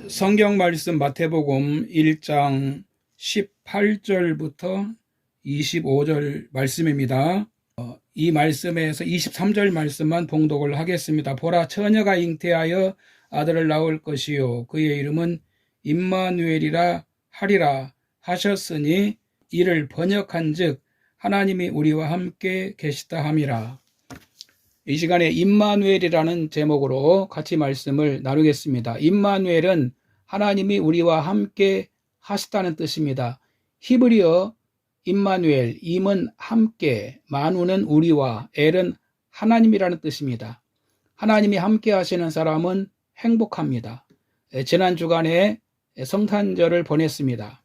성경 말씀 마태복음 1장 18절부터 25절 말씀입니다. 이 말씀에서 23절 말씀만 봉독을 하겠습니다. 보라, 처녀가 잉태하여 아들을 낳을 것이요 그의 이름은 임마누엘이라 하리라 하셨으니 이를 번역한즉 하나님이 우리와 함께 계시다 함이라. 이 시간에 임마누엘이라는 제목으로 같이 말씀을 나누겠습니다. 임마누엘은 하나님이 우리와 함께 하시다는 뜻입니다. 히브리어 임마누엘, 임은 함께, 마누는 우리와, 엘은 하나님이라는 뜻입니다. 하나님이 함께 하시는 사람은 행복합니다. 지난 주간에 성탄절을 보냈습니다.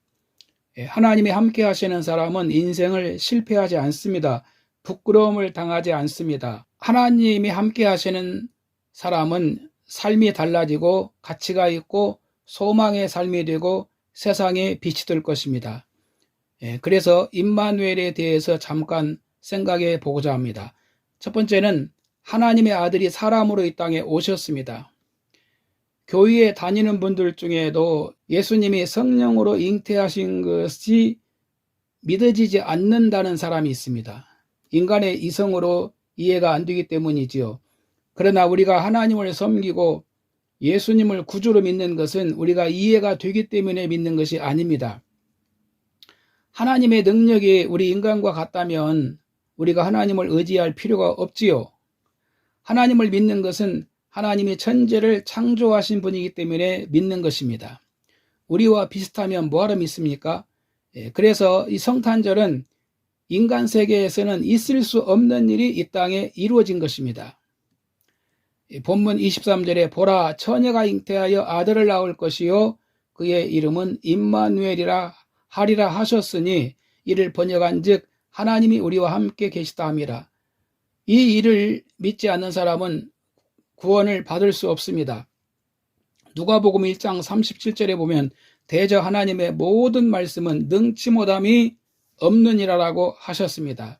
하나님이 함께 하시는 사람은 인생을 실패하지 않습니다. 부끄러움을 당하지 않습니다. 하나님이 함께 하시는 사람은 삶이 달라지고 가치가 있고 소망의 삶이 되고 세상에 빛이 될 것입니다. 그래서 임마누엘에 대해서 잠깐 생각해 보고자 합니다. 첫 번째는 하나님의 아들이 사람으로 이 땅에 오셨습니다. 교회에 다니는 분들 중에도 예수님이 성령으로 잉태하신 것이 믿어지지 않는다는 사람이 있습니다. 인간의 이성으로 이해가 안 되기 때문이지요. 그러나 우리가 하나님을 섬기고 예수님을 구주로 믿는 것은 우리가 이해가 되기 때문에 믿는 것이 아닙니다. 하나님의 능력이 우리 인간과 같다면 우리가 하나님을 의지할 필요가 없지요. 하나님을 믿는 것은 하나님이 천지를 창조하신 분이기 때문에 믿는 것입니다. 우리와 비슷하면 뭐하러 믿습니까? 그래서 이 성탄절은 인간 세계에서는 있을 수 없는 일이 이 땅에 이루어진 것입니다. 본문 23절에 보라, 처녀가 잉태하여 아들을 낳을 것이요 그의 이름은 임마누엘이라 하리라 하셨으니 이를 번역한즉 하나님이 우리와 함께 계시다 함이라. 이 일을 믿지 않는 사람은 구원을 받을 수 없습니다. 누가복음 1장 37절에 보면 대저 하나님의 모든 말씀은 능치 못함이 없느니라라고 하셨습니다.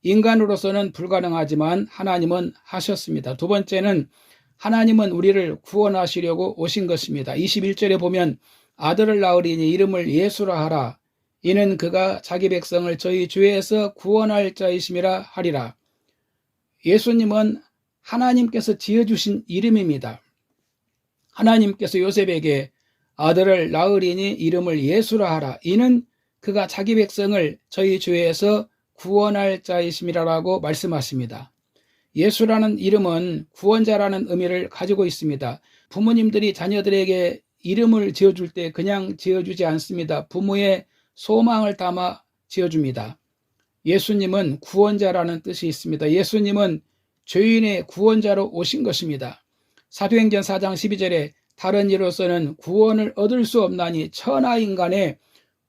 인간으로서는 불가능하지만 하나님은 하셨습니다. 두 번째는 하나님은 우리를 구원하시려고 오신 것입니다. 21절에 보면 아들을 낳으리니 이름을 예수라 하라. 이는 그가 자기 백성을 저희 죄에서 구원할 자이심이라 하리라. 예수님은 하나님께서 지어주신 이름입니다. 하나님께서 요셉에게 아들을 낳으리니 이름을 예수라 하라. 이는 그가 자기 백성을 저희 죄에서 구원할 자이심이라고 말씀하십니다. 예수라는 이름은 구원자라는 의미를 가지고 있습니다. 부모님들이 자녀들에게 이름을 지어줄 때 그냥 지어주지 않습니다. 부모의 소망을 담아 지어줍니다. 예수님은 구원자라는 뜻이 있습니다. 예수님은 죄인의 구원자로 오신 것입니다. 사도행전 4장 12절에 다른 이로서는 구원을 얻을 수 없나니 천하 인간의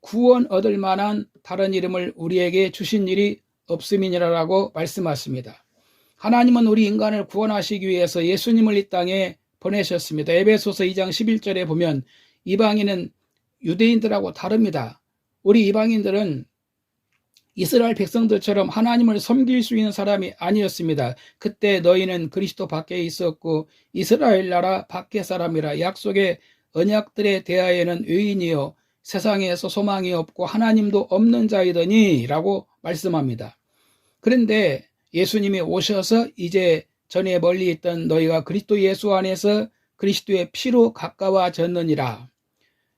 구원 얻을 만한 다른 이름을 우리에게 주신 일이 없음이니라라고 말씀하십니다. 하나님은 우리 인간을 구원하시기 위해서 예수님을 이 땅에 보내셨습니다. 에베소서 2장 11절에 보면 이방인은 유대인들하고 다릅니다. 우리 이방인들은 이스라엘 백성들처럼 하나님을 섬길 수 있는 사람이 아니었습니다. 그때 너희는 그리스도 밖에 있었고 이스라엘 나라 밖의 사람이라. 약속의 언약들에 대하여는 외인이요 세상에서 소망이 없고 하나님도 없는 자이더니 라고 말씀합니다. 그런데 예수님이 오셔서 이제 전에 멀리 있던 너희가 그리스도 예수 안에서 그리스도의 피로 가까워졌느니라.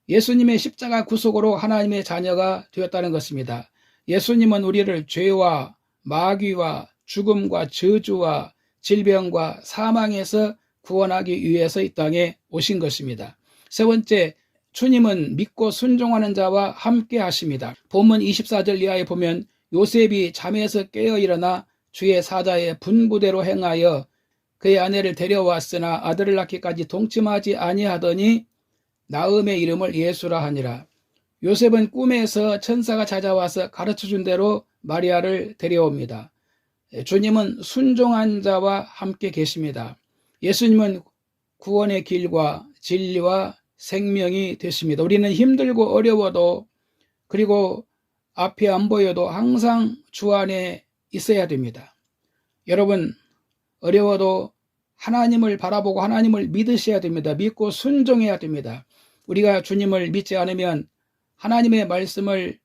예수님의 십자가 구속으로 하나님의 자녀가 되었다는 것입니다. 예수님은 우리를 죄와 마귀와 죽음과 저주와 질병과 사망에서 구원하기 위해서 이 땅에 오신 것입니다. 세 번째, 주님은 믿고 순종하는 자와 함께 하십니다. 본문 24절 이하에 보면 요셉이 잠에서 깨어 일어나 주의 사자의 분부대로 행하여 그의 아내를 데려왔으나 아들을 낳기까지 동침하지 아니하더니 나음의 이름을 예수라 하니라. 요셉은 꿈에서 천사가 찾아와서 가르쳐준 대로 마리아를 데려옵니다. 주님은 순종한 자와 함께 계십니다. 예수님은 구원의 길과 진리와 생명이 되십니다. 우리는 힘들고 어려워도 그리고 앞이 안 보여도 항상 주 안에 있어야 됩니다. 여러분, 어려워도 하나님을 바라보고 하나님을 믿으셔야 됩니다. 믿고 순종해야 됩니다. 우리가 주님을 믿지 않으면 하나님의 말씀을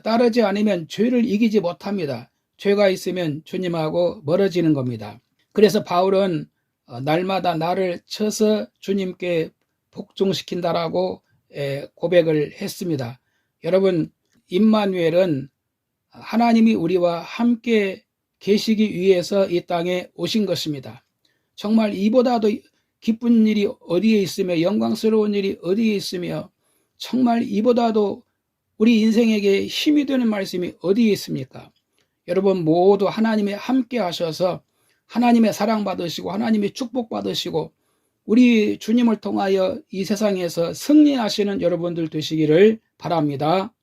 따르지 않으면 죄를 이기지 못합니다. 죄가 있으면 주님하고 멀어지는 겁니다. 그래서 바울은 날마다 나를 쳐서 주님께 복종시킨다라고 고백을 했습니다. 여러분, 임마누엘은 하나님이 우리와 함께 계시기 위해서 이 땅에 오신 것입니다. 정말 이보다도 기쁜 일이 어디에 있으며 영광스러운 일이 어디에 있으며 정말 이보다도 우리 인생에게 힘이 되는 말씀이 어디에 있습니까? 여러분 모두 하나님의 함께 하셔서 하나님의 사랑 받으시고 하나님의 축복 받으시고 우리 주님을 통하여 이 세상에서 승리하시는 여러분들 되시기를 바랍니다.